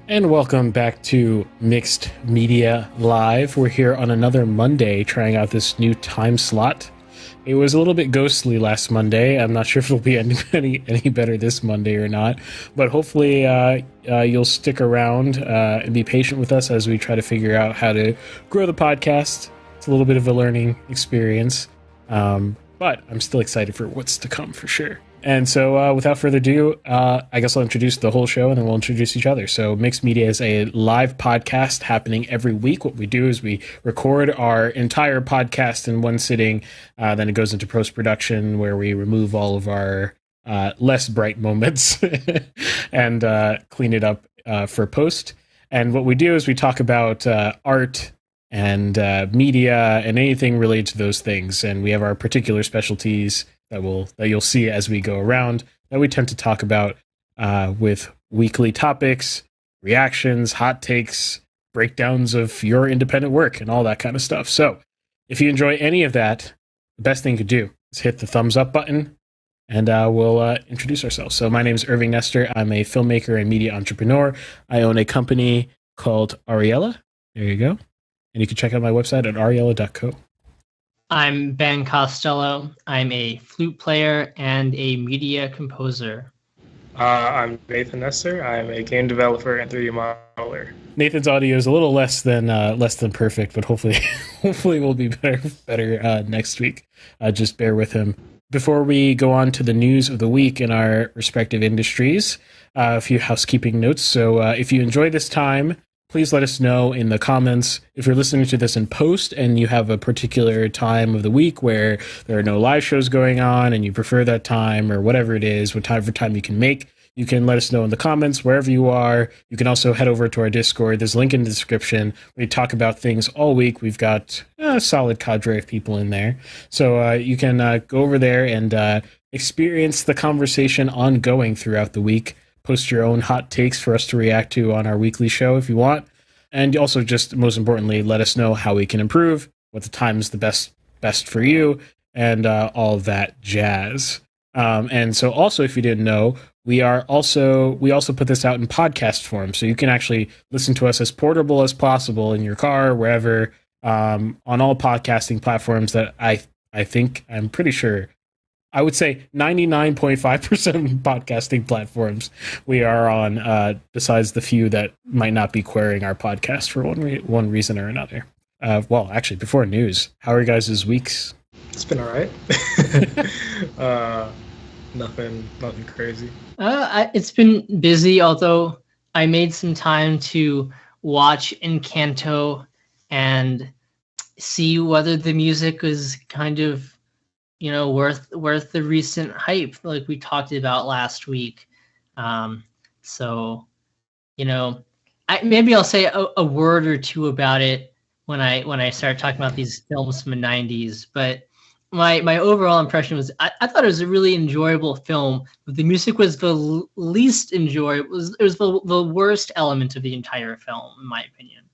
And welcome back to Mixed Media Live. We're here on another Monday trying out this new time slot. It was a little bit ghostly last Monday. I'm not sure if it'll be any better this Monday or not, but hopefully you'll stick around and be patient with us as we try to figure out how to grow the podcast. It's a little bit of a learning experience, but I'm still excited for what's to come for sure. And so without further ado, I guess I'll introduce the whole show and then we'll introduce each other. So Mixed Media is a live podcast happening every week. What we do is we record our entire podcast in one sitting. Then it goes into post-production where we remove all of our less bright moments and clean it up for post. And what we do is we talk about art and media and anything related to those things. And we have our particular specialties that you'll see as we go around that we tend to talk about with weekly topics, reactions, hot takes, breakdowns of your independent work, and all that kind of stuff. So if you enjoy any of that, the best thing you could do is hit the thumbs up button, and we'll introduce ourselves. So my name is Irving Nestor. I'm a filmmaker and media entrepreneur. I own a company called Ariella. There you go. And you can check out my website at ariella.co. I'm Ben Costello. I'm a flute player and a media composer. I'm Nathan Nestor. I'm a game developer and 3D modeler. Nathan's audio is a little less than perfect, but hopefully we'll be better next week. Just bear with him. Before we go on to the news of the week in our respective industries, a few housekeeping notes. So if you enjoy this time, please let us know in the comments. If you're listening to this in post and you have a particular time of the week where there are no live shows going on and you prefer that time or whatever it is, whatever time you can make, you can let us know in the comments wherever you are. You can also head over to our Discord. There's a link in the description. We talk about things all week. We've got a solid cadre of people in there. So you can go over there and experience the conversation ongoing throughout the week. Post your own hot takes for us to react to on our weekly show if you want. And also, just most importantly, let us know how we can improve, what the time is the best for you, and all of that jazz. And so also, if you didn't know, we also put this out in podcast form, so you can actually listen to us as portable as possible in your car, wherever, on all podcasting platforms that I'm pretty sure, I would say 99.5% podcasting platforms we are on, besides the few that might not be querying our podcast for one reason or another. Well, actually, before news, how are you guys' weeks? It's been all right. Nothing crazy. It's been busy, although I made some time to watch Encanto and see whether the music was kind of worth the recent hype like we talked about last week. So maybe I'll say a word or two about it when I start talking about these films from the 90s. But my overall impression was I thought it was a really enjoyable film, but the music was the least enjoyable. It was the worst element of the entire film, in my opinion.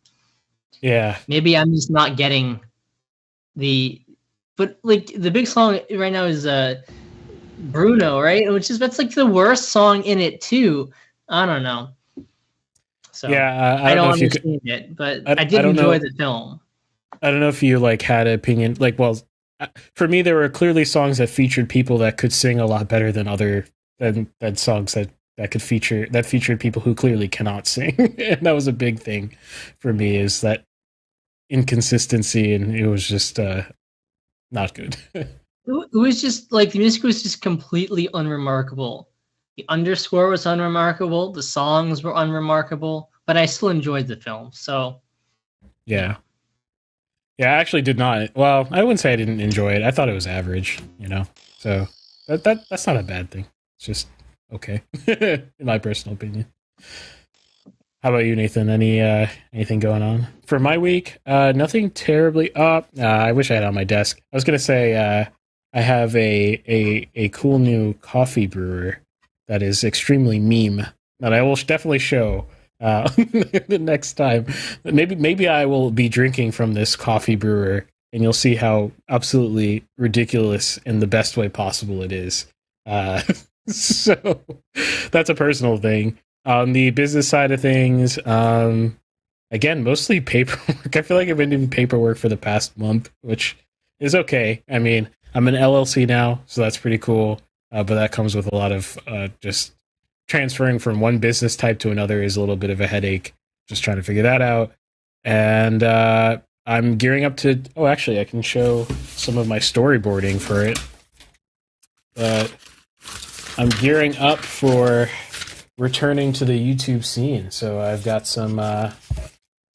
Yeah. Maybe I'm just not getting But like the big song right now is Bruno, right? That's like the worst song in it too. I don't know. So yeah, I don't understand it, but I did enjoy the film. I don't know if you had an opinion. For me, there were clearly songs that featured people that could sing a lot better than than songs that featured people who clearly cannot sing. And that was a big thing for me, is that inconsistency, and it was just not good. It was just the music was just completely unremarkable. The underscore was unremarkable. The songs were unremarkable, but I still enjoyed the film. So, yeah, I actually did not. Well, I wouldn't say I didn't enjoy it. I thought it was average. So that's not a bad thing. It's just okay, in my personal opinion. How about you, Nathan? Anything going on for my week? Nothing terribly up. I wish I had it on my desk. I was gonna say I have a cool new coffee brewer that is extremely meme that I will definitely show the next time. Maybe I will be drinking from this coffee brewer, and you'll see how absolutely ridiculous in the best way possible it is. So that's a personal thing. On the business side of things, again, mostly paperwork. I feel like I've been doing paperwork for the past month, which is okay. I mean, I'm an LLC now, so that's pretty cool. But that comes with a lot of just transferring from one business type to another is a little bit of a headache. Just trying to figure that out. And I'm gearing up to... Oh, actually, I can show some of my storyboarding for it. But I'm gearing up for returning to the YouTube scene. So I've got some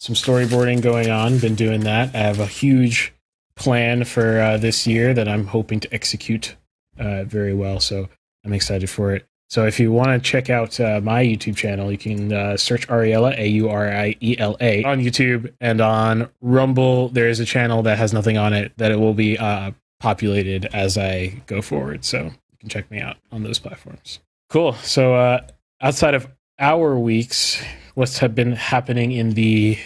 storyboarding going on. Been doing that. I have a huge plan for this year that I'm hoping to execute very well. So I'm excited for it. So if you want to check out my YouTube channel, you can search Ariella, Auriela, on YouTube. And on Rumble, there is a channel that has nothing on it that it will be populated as I go forward. So you can check me out on those platforms. Cool. So outside of our weeks, what's been happening in the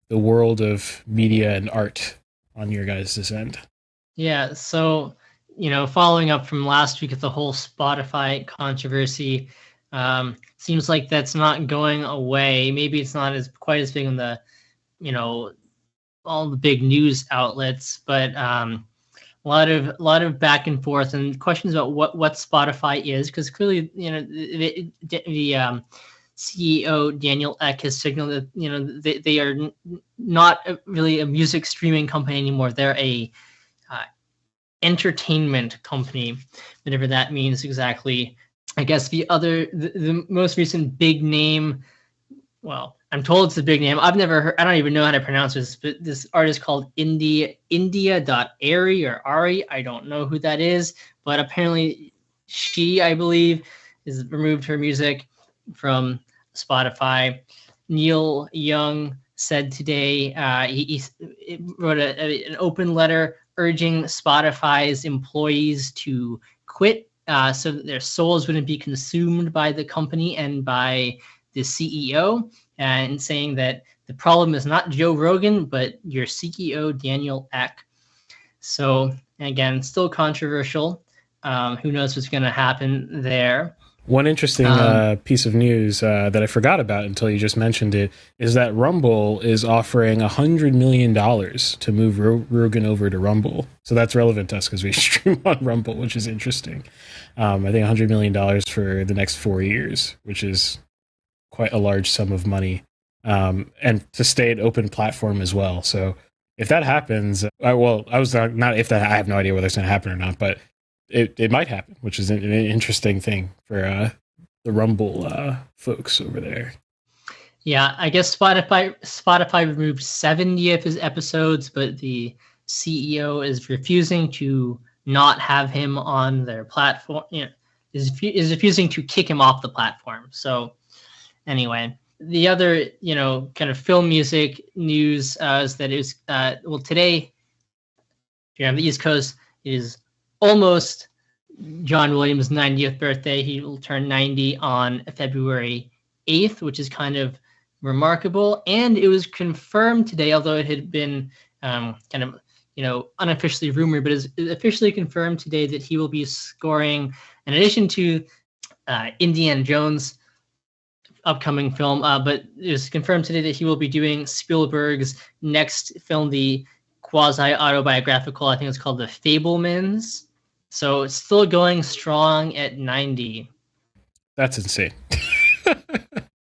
world of media and art on your guys' end? Yeah, so, following up from last week with the whole Spotify controversy, seems like that's not going away. Maybe it's not quite as big on the, all the big news outlets, but a lot of back and forth and questions about what Spotify is, because clearly, the CEO Daniel Ek has signaled that they are not really a music streaming company anymore. They're a entertainment company, whatever that means exactly. I guess the most recent big name, well, I'm told it's a big name. I've never heard, I don't even know how to pronounce this, but this artist called India.Ari or Ari. I don't know who that is, but apparently she, I believe, has removed her music from Spotify. Neil Young said today he wrote an open letter urging Spotify's employees to quit so that their souls wouldn't be consumed by the company and by the CEO, and saying that the problem is not Joe Rogan, but your CEO, Daniel Ek. So again, still controversial. Who knows what's going to happen there. One interesting piece of news that I forgot about until you just mentioned it is that Rumble is offering $100 million to move Rogan over to Rumble. So that's relevant to us because we stream on Rumble, which is interesting. I think $100 million for the next 4 years, which is quite a large sum of money, and to stay an open platform as well. So if that happens, I have no idea whether it's going to happen or not, but it might happen, which is an interesting thing for the Rumble folks over there. Yeah, I guess Spotify removed 70 of his episodes, but the CEO is refusing to not have him on their platform. Is refusing to kick him off the platform. So anyway, the other kind of film music news is that it was today, here on the East Coast, is almost John Williams' 90th birthday. He will turn 90 on February 8th, which is kind of remarkable. And it was confirmed today, although it had been unofficially rumored, but it's officially confirmed today that he will be scoring, in addition to Indiana Jones' upcoming film, but it was confirmed today that he will be doing Spielberg's next film, the quasi-autobiographical, I think it's called The Fabelmans. So it's still going strong at 90. That's insane.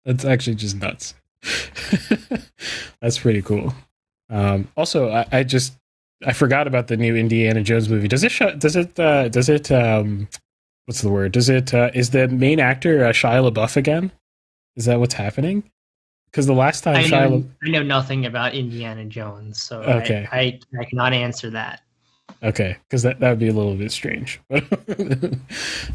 That's actually just nuts. That's pretty cool. Also, I forgot about the new Indiana Jones movie. Is the main actor Shia LaBeouf again? Is that what's happening? Because the last time I know nothing about Indiana Jones, so okay. I cannot answer that. Okay, because that would be a little bit strange.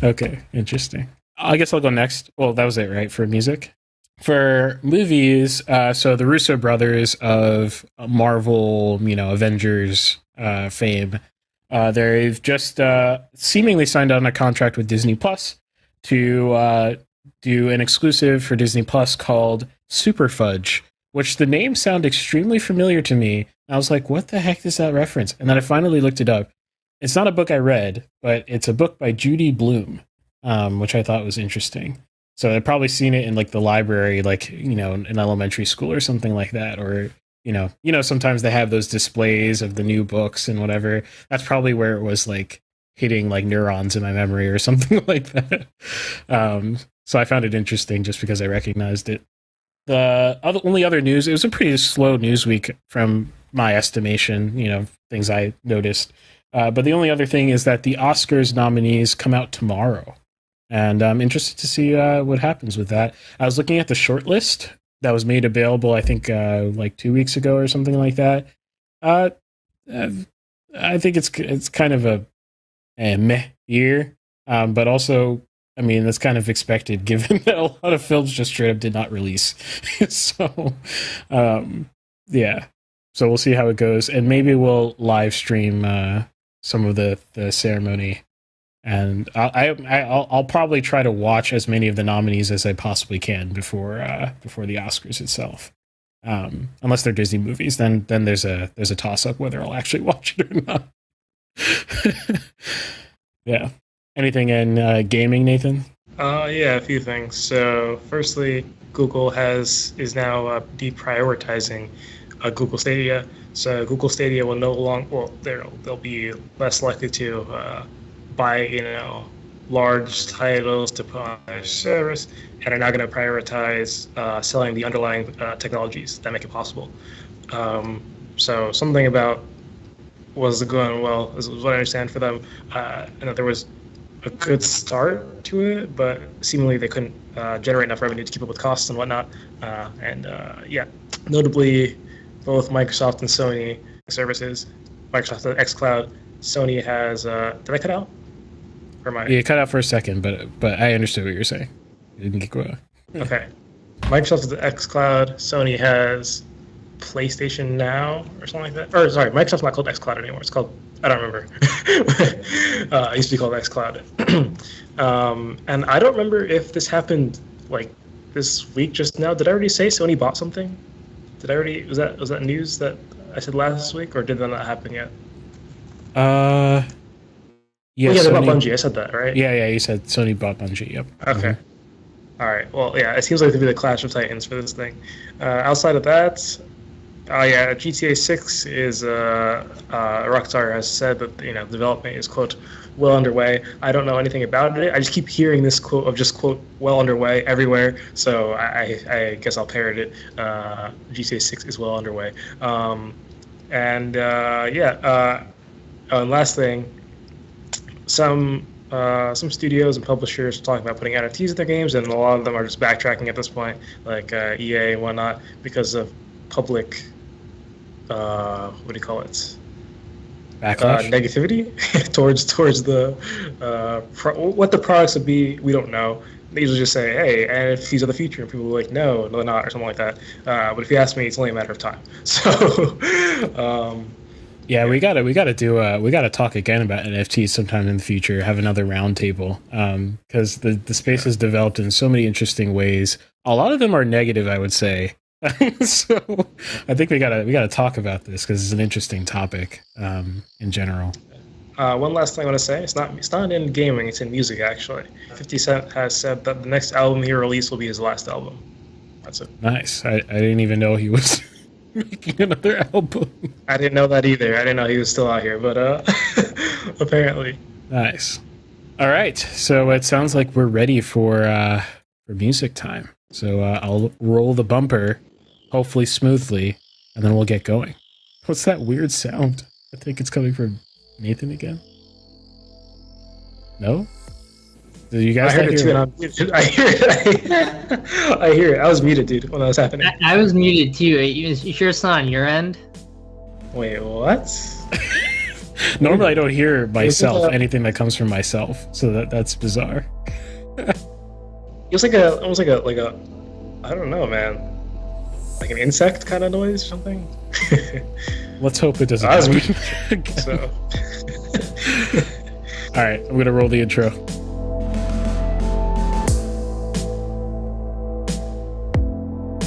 Okay, interesting. I guess I'll go next. Well, that was it, right, for music? For movies, so the Russo brothers of Marvel, Avengers fame, they've just seemingly signed on a contract with Disney Plus to do an exclusive for Disney Plus called Super Fudge, which the name sounded extremely familiar to me. I was like, what the heck is that reference? And then I finally looked it up. It's not a book I read, but it's a book by Judy Blume, which I thought was interesting. So I've probably seen it in like the library, like, in elementary school or something like that. Or, sometimes they have those displays of the new books and whatever. That's probably where it was like hitting like neurons in my memory or something like that. So I found it interesting just because I recognized it. The only other news, it was a pretty slow news week from my estimation, things I noticed. But the only other thing is that the Oscars nominees come out tomorrow. And I'm interested to see what happens with that. I was looking at the short list that was made available, I think, like 2 weeks ago or something like that. I think it's kind of a meh year. But also, I mean, that's kind of expected given that a lot of films just straight up did not release. So, yeah. So we'll see how it goes. And maybe we'll live stream some of the ceremony. And I'll probably try to watch as many of the nominees as I possibly can before the Oscars itself. Unless they're Disney movies, then there's a toss up whether I'll actually watch it or not. Yeah. Anything in gaming, Nathan? Yeah, a few things. So, firstly, Google is now deprioritizing Google Stadia. So Google Stadia will no longer, well, they'll be less likely to buy, large titles to put on their service, and are now going to prioritize selling the underlying technologies that make it possible. So something about was going well, is what I understand for them, and that there was a good start to it, but seemingly they couldn't generate enough revenue to keep up with costs and whatnot. Yeah, notably, both Microsoft and Sony services. Microsoft has xCloud. Sony has. Did I cut out? Or am I? Yeah, cut out for a second, but I understood what you're saying. You didn't get Okay. Microsoft has xCloud. Sony has PlayStation Now or something like that. Or sorry, Microsoft's not called xCloud anymore. It's called, I don't remember. It used to be called xCloud. And I don't remember if this happened like this week just now. Did I already say Sony bought something? Was that news that I said last week, or did that not happen yet? Yeah, they bought Bungie. I said that, right? Yeah, you said Sony bought Bungie, yep. Okay. All right. Well, yeah, it seems like to be the Clash of Titans for this thing. Outside of that, GTA 6 is Rockstar has said that development is quote well underway. I don't know anything about it. I just keep hearing this quote of just quote well underway everywhere. So I guess I'll parrot it. GTA 6 is well underway. And last thing, some studios and publishers are talking about putting NFTs in their games, and a lot of them are just backtracking at this point, like EA and whatnot, because of public, what do you call it? Backlash? Negativity towards the what the products would be. We don't know. They usually just say, "Hey, NFTs are the future," and people are like, "No, they're not," or something like that. But if you ask me, it's only a matter of time. So. Yeah, we gotta talk again about NFTs sometime in the future. Have another roundtable, because the space has developed in so many interesting ways. A lot of them are negative, I would say. So I think we gotta talk about this because it's an interesting topic in general. One last thing I want to say: it's not in gaming; it's in music. Actually, 50 Cent has said that the next album he released will be his last album. That's it. Nice. I didn't even know he was making another album. I didn't know that either. I didn't know he was still out here, but apparently. Nice. All right. So it sounds like we're ready for music time. So I'll roll the bumper, hopefully smoothly, and then we'll get going. What's that weird sound? I think it's coming from Nathan again. No? Did you guys hear it too, and I'm muted. I hear it. I hear it. I was muted, dude, when that was happening. I was muted too. You sure it's not on your end? Wait, what? Normally I don't hear myself, anything that comes from myself, so that's bizarre. It was almost like a I don't know, man. Like an insect kind of noise or something. Let's hope it doesn't. I was muted, so. All right, I'm gonna roll the intro.